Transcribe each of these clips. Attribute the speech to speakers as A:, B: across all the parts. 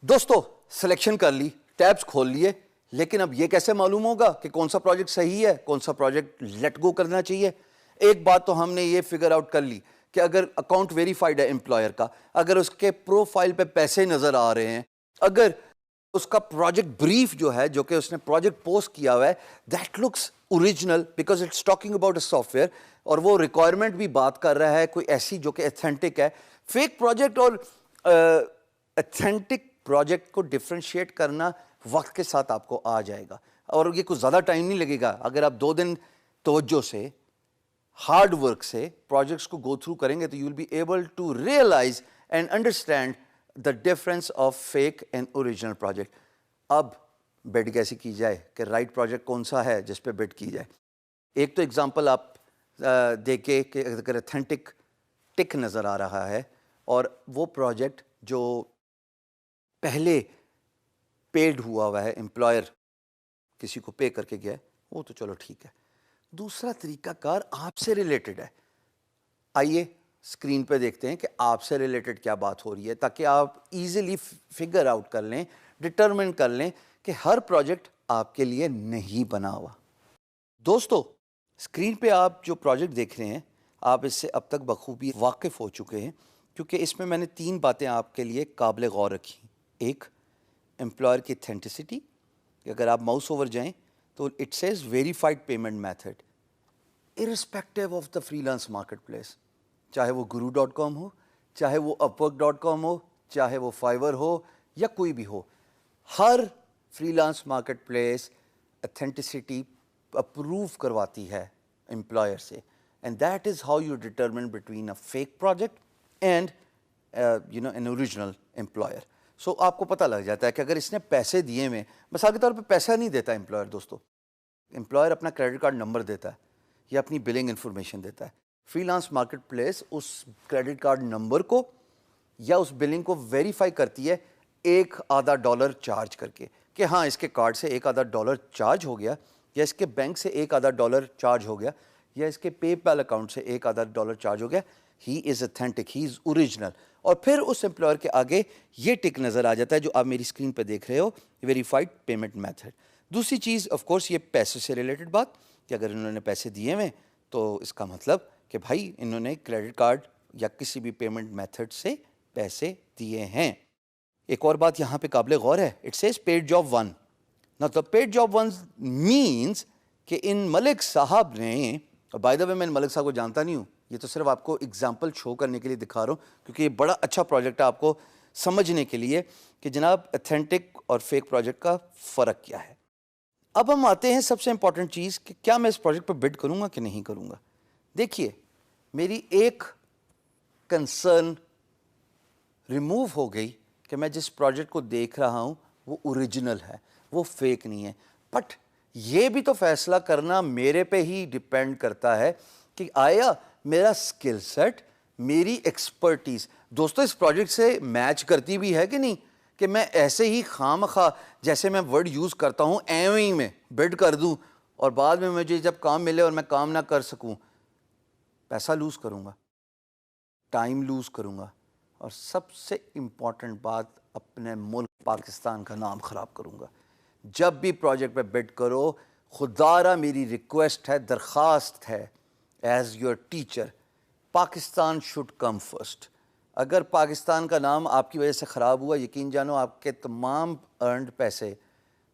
A: دوستو سلیکشن کر لی، ٹیبز کھول لیے، لیکن اب یہ کیسے معلوم ہوگا کہ کون سا پروجیکٹ صحیح ہے، کون سا پروجیکٹ لیٹ گو کرنا چاہیے؟ ایک بات تو ہم نے یہ فگر آؤٹ کر لی کہ اگر اکاؤنٹ ویریفائڈ ہے امپلائر کا، اگر اس کے پروفائل پہ پیسے نظر آ رہے ہیں، اگر اس کا پروجیکٹ بریف جو ہے جو کہ اس نے پروجیکٹ پوسٹ کیا ہوا ہے that looks original because it's talking about a software ویئر، اور وہ ریکوائرمنٹ بھی بات کر رہا ہے کوئی ایسی جو کہ ایتھینٹک ہے. فیک پروجیکٹ اور ایتھینٹک پروجیکٹ کو ڈفرینشیٹ کرنا وقت کے ساتھ آپ کو آ جائے گا، اور یہ کچھ زیادہ ٹائم نہیں لگے گا. اگر آپ 2 دن توجہ سے، ہارڈ ورک سے پروجیکٹس کو گو تھرو کریں گے تو you will be able to realise and understand the difference of fake and original project. اب بڈ کیسے کی جائے کہ رائٹ پروجیکٹ کون سا ہے جس پہ بڈ کی جائے؟ ایک تو اگزامپل آپ دیکھیں کہ اگر ایتھینٹک ٹک نظر آ رہا ہے اور وہ پروجیکٹ جو پہلے پیڈ ہوا ہے، امپلائر کسی کو پے کر کے گیا ہے، وہ تو چلو ٹھیک ہے. دوسرا طریقہ کار آپ سے ریلیٹڈ ہے. آئیے اسکرین پہ دیکھتے ہیں کہ آپ سے ریلیٹڈ کیا بات ہو رہی ہے تاکہ آپ ایزیلی فگر آؤٹ کر لیں، ڈٹرمن کر لیں کہ ہر پروجیکٹ آپ کے لیے نہیں بنا ہوا. دوستو اسکرین پہ آپ جو پروجیکٹ دیکھ رہے ہیں آپ اس سے اب تک بخوبی واقف ہو چکے ہیں، کیونکہ اس میں نے 3 باتیں آپ کے لیے قابل غور رکھی. ایک، امپلائر کی اتھینٹسٹی. اگر آپ ماؤس اوور جائیں تو it says verified payment method irrespective of the free lance market place, چاہے وہ guru.com ہو، چاہے وہ upwork.com ہو، چاہے وہ فائور ہو یا کوئی بھی ہو، ہر freelance marketplace authenticity approve کرواتی ہے امپلائر سے. And that is how you determine between a fake project and an original employer. So آپ کو پتہ لگ جاتا ہے کہ اگر اس نے پیسے دیے ہوئے، مثال کے طور پہ پیسہ نہیں دیتا امپلائر. دوستو امپلائر اپنا کریڈٹ کارڈ نمبر دیتا ہے یا اپنی بلنگ انفارمیشن دیتا ہے. فری لانس مارکیٹ پلیس اس کریڈٹ کارڈ نمبر کو یا اس بلنگ کو ویریفائی کرتی ہے $1.5 چارج کر کے کہ ہاں اس کے کارڈ سے $1.5 چارج ہو گیا، یا اس کے بینک سے $1.5 چارج ہو گیا، یا اس کے پے پیل اکاؤنٹ سے $1.5 چارج ہو گیا. ہی از اتھینٹک، ہی از اوریجنل. اور پھر اس امپلائر کے آگے یہ ٹک نظر آ جاتا ہے جو آپ میری اسکرین پہ دیکھ رہے ہو، ویریفائڈ پیمنٹ میتھڈ. دوسری چیز آف کورس یہ پیسے سے ریلیٹڈ بات کہ اگر انہوں نے پیسے دیے ہوئے تو اس کا مطلب کہ بھائی انہوں نے کریڈٹ کارڈ یا کسی بھی پیمنٹ میتھڈ سے پیسے دیے ہیں. ایک اور بات یہاں پہ قابل غور ہے، اٹ سیز پیڈ جاب 1. نا تو پیڈ جاب 1 مینس کہ ان ملک صاحب نے، بائی دا وے میں ان ملک صاحب کو جانتا نہیں ہوں، یہ تو صرف آپ کو اگزامپل شو کرنے کے لیے دکھا رہا ہوں کیونکہ یہ بڑا اچھا پروجیکٹ ہے آپ کو سمجھنے کے لیے کہ جناب ایتھینٹک اور فیک پروجیکٹ کا فرق کیا ہے. اب ہم آتے ہیں سب سے امپورٹنٹ چیز کہ کیا میں اس پروجیکٹ پہ بڈ کروں گا کہ نہیں کروں گا. دیکھیے میری ایک کنسرن ریموو ہو گئی کہ میں جس پروجیکٹ کو دیکھ رہا ہوں وہ اوریجنل ہے، وہ فیک نہیں ہے. بٹ یہ بھی تو فیصلہ کرنا میرے پہ ہی ڈپینڈ کرتا ہے کہ آیا میرا اسکل سیٹ، میری ایکسپرٹیز دوستو اس پروجیکٹ سے میچ کرتی بھی ہے کہ نہیں، کہ میں ایسے ہی خواہ جیسے میں ورڈ یوز کرتا ہوں ایویں ہی میں بڈ کر دوں اور بعد میں مجھے جب کام ملے اور میں کام نہ کر سکوں، پیسہ لوز کروں گا، ٹائم لوز کروں گا، اور سب سے امپورٹنٹ بات اپنے ملک پاکستان کا نام خراب کروں گا. جب بھی پروجیکٹ پہ بڈ کرو، خدارہ میری ریکویسٹ ہے، درخواست ہے as your teacher, Pakistan should come first. اگر پاکستان کا نام آپ کی وجہ سے خراب ہوا، یقین جانو آپ کے تمام ارنڈ پیسے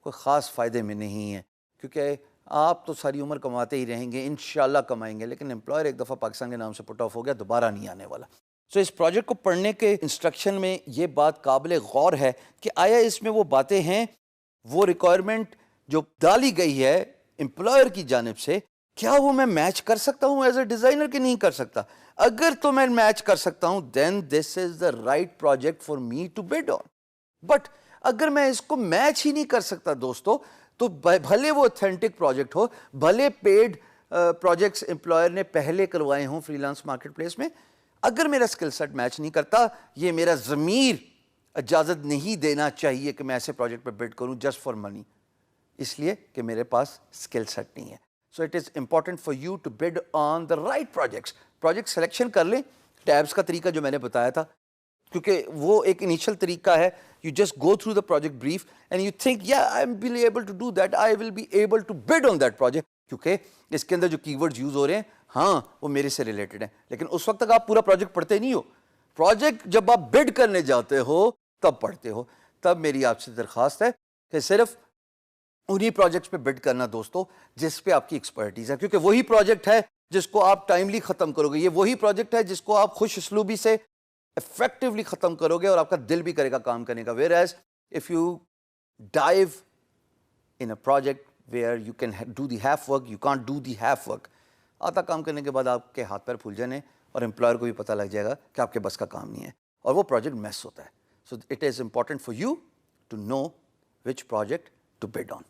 A: کوئی خاص فائدے میں نہیں ہیں، کیونکہ آپ تو ساری عمر کماتے ہی رہیں گے، انشاءاللہ کمائیں گے، لیکن امپلائر ایک دفعہ پاکستان کے نام سے پٹ آف ہو گیا، دوبارہ نہیں آنے والا. سو اس پروجیکٹ کو پڑھنے کے انسٹرکشن میں یہ بات قابل غور ہے کہ آیا اس میں وہ باتیں ہیں، وہ ریکوائرمنٹ جو ڈالی گئی ہے امپلائر کی جانب سے، کیا وہ میں میچ کر سکتا ہوں ایز اے ڈیزائنر کہ نہیں کر سکتا؟ اگر تو میں میچ کر سکتا ہوں then this is the right project for me to bid on. But اگر میں اس کو میچ ہی نہیں کر سکتا دوستو، تو بھلے وہ اتھینٹک پروجیکٹ ہو، بھلے پیڈ پروجیکٹس امپلائر نے پہلے کروائے ہوں فری لانس مارکیٹ پلیس میں، اگر میرا اسکل سیٹ میچ نہیں کرتا، یہ میرا ضمیر اجازت نہیں دینا چاہیے کہ میں ایسے پروجیکٹ پہ بڈ کروں جسٹ فار منی. اس لیے کہ میرے پاس اسکل سیٹ نہیں ہے. So it is important for you to bid on the right projects. Project selection کر لیں, ٹیبس کا طریقہ جو میں نے بتایا تھا, کیونکہ وہ ایک انیشیل طریقہ ہے. You just go through the project brief and you think yeah I am be able to do that, I will be able to bid on that project, کیونکہ اس کے اندر جو کی ورڈز یوز ہو رہے ہیں ہاں وہ میرے سے ریلیٹڈ ہیں. لیکن اس وقت تک آپ پورا پروجیکٹ پڑھتے نہیں ہو. پروجیکٹ جب آپ بڈ کرنے جاتے ہو تب پڑھتے ہو. تب میری آپ سے درخواست ہے کہ صرف انہی پروجیکٹس پہ بڈ کرنا دوستو جس پہ آپ کی ایکسپرٹیز ہے, کیونکہ وہی پروجیکٹ ہے جس کو آپ ٹائملی ختم کرو گے. یہ وہی پروجیکٹ ہے جس کو آپ خوش اسلوبی سے افیکٹولی ختم کرو گے اور آپ کا دل بھی کرے گا کام کرنے کا. Whereas if you dive in a project where you can do the half work, you can't do the half work. آدھا کام کرنے کے بعد آپ کے ہاتھ پیر پھول جانے اور امپلائر کو بھی پتہ لگ جائے گا کہ آپ کے بس کا کام نہیں ہے اور وہ پروجیکٹ میس ہوتا ہے. So it is important for you to know which project to bid on.